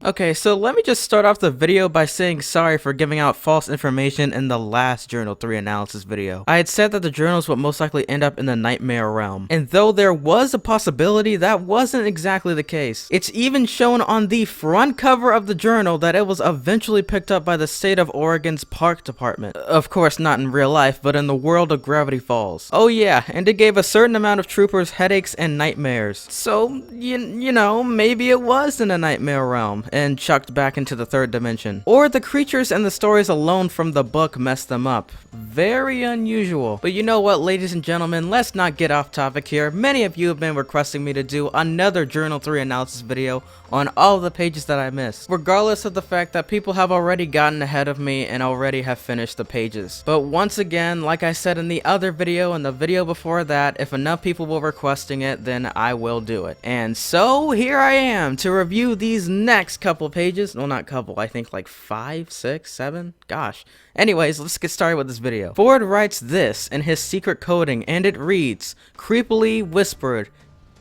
Okay, so let me just start off the video by saying sorry for giving out false information in the last Journal 3 analysis video. I had said that the journals would most likely end up in the nightmare realm, and though there was a possibility, that wasn't exactly the case. It's even shown on the front cover of the journal that it was eventually picked up by the state of Oregon's Park Department. Of course, not in real life, but in the world of Gravity Falls. Oh yeah, and it gave a certain amount of troopers headaches and nightmares. So, you know, maybe it was in a nightmare realm and chucked back into the third dimension. Or the creatures and the stories alone from the book messed them up. Very unusual. But you know what, ladies and gentlemen, let's not get off topic here. Many of you have been requesting me to do another Journal 3 analysis video on all the pages that I missed, regardless of the fact that people have already gotten ahead of me and already have finished the pages. But once again, like I said in the other video and the video before that, if enough people were requesting it, then I will do it. And so here I am to review these next couple pages. Well, not couple, I think like 5, 6, 7, gosh. Anyways, let's get started with this video. Ford writes this in his secret coding, and it reads, creepily whispered,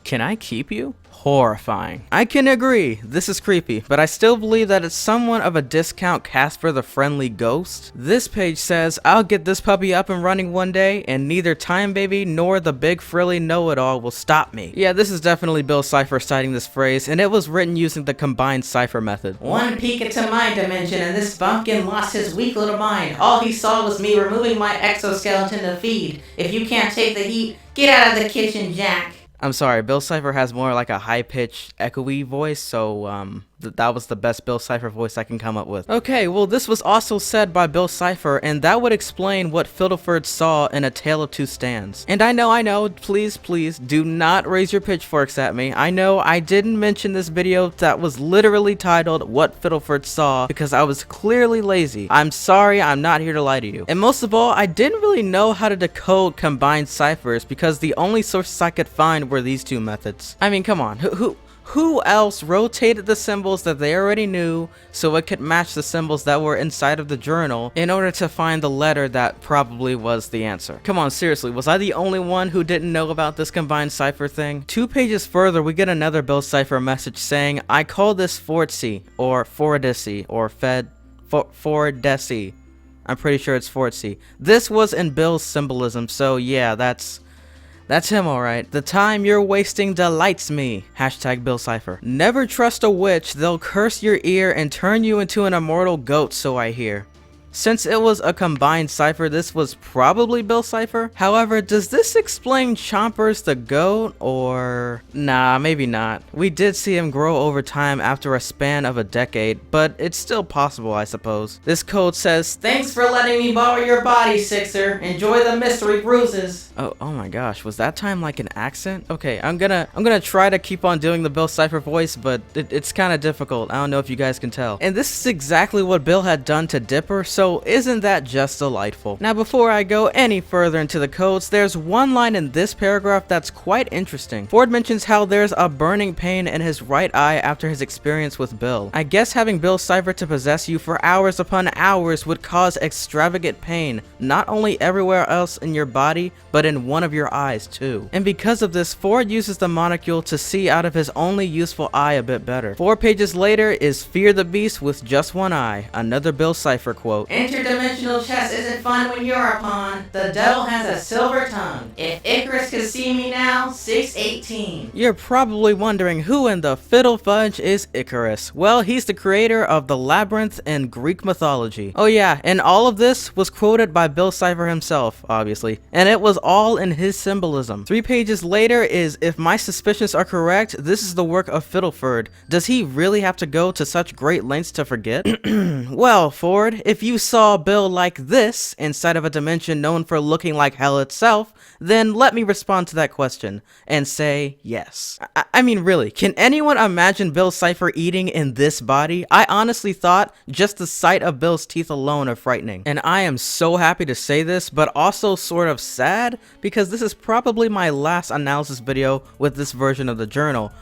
"Can I keep you?" Horrifying. I can agree, this is creepy, but I still believe that it's somewhat of a discount Casper the Friendly Ghost. This page says, I'll get this puppy up and running one day, and neither Time Baby nor the big frilly know-it-all will stop me. Yeah, this is definitely Bill Cipher citing this phrase, and it was written using the combined cipher method. One peek into my dimension, and this bumpkin lost his weak little mind. All he saw was me removing my exoskeleton to feed. If you can't take the heat, get out of the kitchen, Jack. I'm sorry, Bill Cipher has more like a high-pitched, echoey voice, so that was the best Bill Cipher voice I can come up with. Okay, well this was also said by Bill Cipher, and that would explain what Fiddleford saw in A Tale of Two Stands. And I know, please do not raise your pitchforks at me. I know I didn't mention this video that was literally titled What Fiddleford Saw because I was clearly lazy. I'm sorry, I'm not here to lie to you. And most of all, I didn't really know how to decode combined ciphers because the only sources I could find were these two methods. I mean, come on, who else rotated the symbols that they already knew so it could match the symbols that were inside of the journal in order to find the letter that probably was the answer? Come on, seriously, was I the only one who didn't know about this combined cipher thing? 2 pages further, we get another Bill Cipher message saying, I call this Fortsy, or Fordissy, or Fordessy. I'm pretty sure it's Fortsy. This was in Bill's symbolism, so yeah, that's him, alright. The time you're wasting delights me. Hashtag Bill Cipher. Never trust a witch. They'll curse your ear and turn you into an immortal goat, so I hear. Since it was a combined cipher, this was probably Bill Cipher. However, does this explain Chompers the goat, or... Nah, maybe not. We did see him grow over time after a span of a decade, but it's still possible, I suppose. This code says, Thanks for letting me borrow your body, Sixer. Enjoy the mystery bruises. Oh my gosh, was that time like an accent? Okay, I'm gonna try to keep on doing the Bill Cipher voice, but it's kind of difficult. I don't know if you guys can tell. And this is exactly what Bill had done to Dipper, so isn't that just delightful? Now before I go any further into the codes, there's one line in this paragraph that's quite interesting. Ford mentions how there's a burning pain in his right eye after his experience with Bill. I guess having Bill Cipher to possess you for hours upon hours would cause extravagant pain, not only everywhere else in your body, but in one of your eyes too. And because of this, Ford uses the monocle to see out of his only useful eye a bit better. 4 pages later is Fear the Beast with just one eye, another Bill Cipher quote. Interdimensional chess isn't fun when you're a pawn. The devil has a silver tongue. If Icarus could see me now, 618. You're probably wondering who in the fiddle fudge is Icarus. Well, he's the creator of the labyrinth in Greek mythology. Oh yeah, and all of this was quoted by Bill Cipher himself, obviously, and it was all in his symbolism. 3 pages later is, if my suspicions are correct, this is the work of Fiddleford. Does he really have to go to such great lengths to forget? Well, Ford, if you saw Bill like this inside of a dimension known for looking like hell itself, then let me respond to that question and say yes. I mean, really, can anyone imagine Bill Cipher eating in this body? I honestly thought just the sight of Bill's teeth alone are frightening. And I am so happy to say this, but also sort of sad, because this is probably my last analysis video with this version of the journal.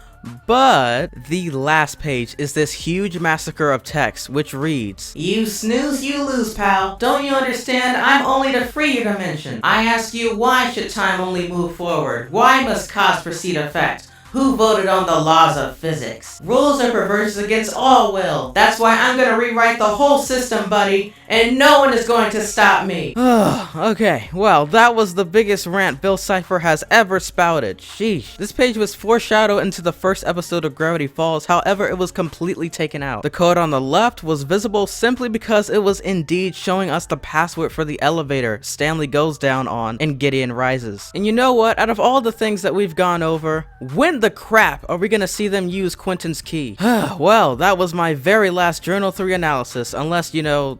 But the last page is this huge massacre of text, which reads, You snooze, you lose, pal. Don't you understand? I'm only to free your dimension. I ask you, why should time only move forward? Why must cause precede effect? Who voted on the laws of physics? Rules are perversions against all will. That's why I'm gonna rewrite the whole system, buddy, and no one is going to stop me. Okay, well, that was the biggest rant Bill Cipher has ever spouted. Sheesh. This page was foreshadowed into the first episode of Gravity Falls, however, it was completely taken out. The code on the left was visible simply because it was indeed showing us the password for the elevator Stanley goes down on and Gideon rises. And you know what? Out of all the things that we've gone over, when the crap are we gonna see them use Quentin's key? Well, that was my very last Journal 3 analysis, unless, you know,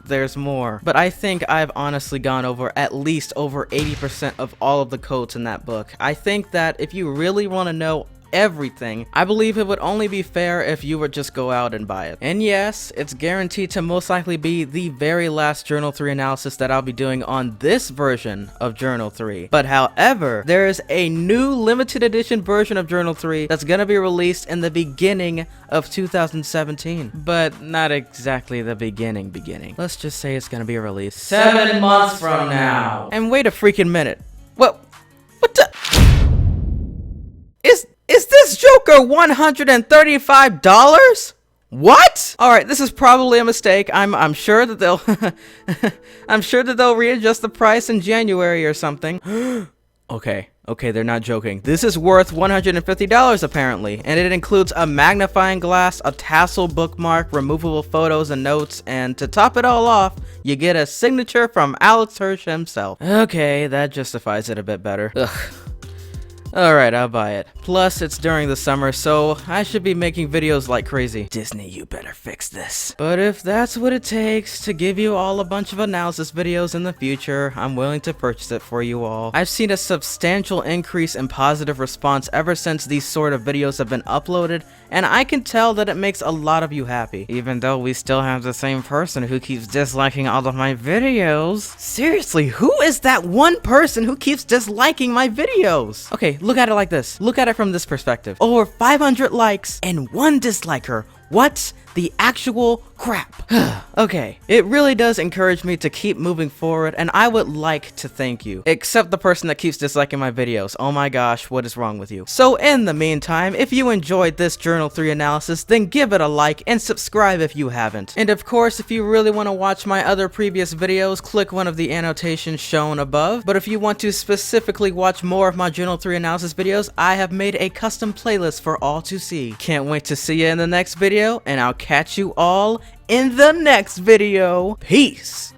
there's more. But I think I've honestly gone over at least over 80% of all of the codes in that book. I think that if you really want to know everything, I believe it would only be fair if you would just go out and buy it. And yes, it's guaranteed to most likely be the very last Journal 3 analysis that I'll be doing on this version of Journal 3. But however, there is a new limited edition version of Journal 3 that's gonna be released in the beginning of 2017. But not exactly the beginning. Let's just say it's gonna be released 7 months from now. And wait a freaking minute. What the? Is this Joker $135? What? All right, this is probably a mistake. I'm sure that they'll I'm sure that they'll readjust the price in January or something. Okay, they're not joking. This is worth $150 apparently, and it includes a magnifying glass, a tassel bookmark, removable photos and notes, and to top it all off, you get a signature from Alex Hirsch himself. Okay, that justifies it a bit better. Ugh. Alright, I'll buy it. Plus, it's during the summer, so I should be making videos like crazy. Disney, you better fix this. But if that's what it takes to give you all a bunch of analysis videos in the future, I'm willing to purchase it for you all. I've seen a substantial increase in positive response ever since these sort of videos have been uploaded, and I can tell that it makes a lot of you happy. Even though we still have the same person who keeps disliking all of my videos. Seriously, who is that one person who keeps disliking my videos? Okay, look at it like this. Look at it from this perspective. Over 500 likes and 1 disliker. What the actual crap? Okay, it really does encourage me to keep moving forward, and I would like to thank you. Except the person that keeps disliking my videos. Oh my gosh, what is wrong with you? So in the meantime, if you enjoyed this Journal 3 analysis, then give it a like and subscribe if you haven't. And of course, if you really want to watch my other previous videos, click one of the annotations shown above. But if you want to specifically watch more of my Journal 3 analysis videos, I have made a custom playlist for all to see. Can't wait to see you in the next video, and I'll catch you all in the next video. Peace.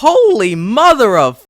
Holy mother of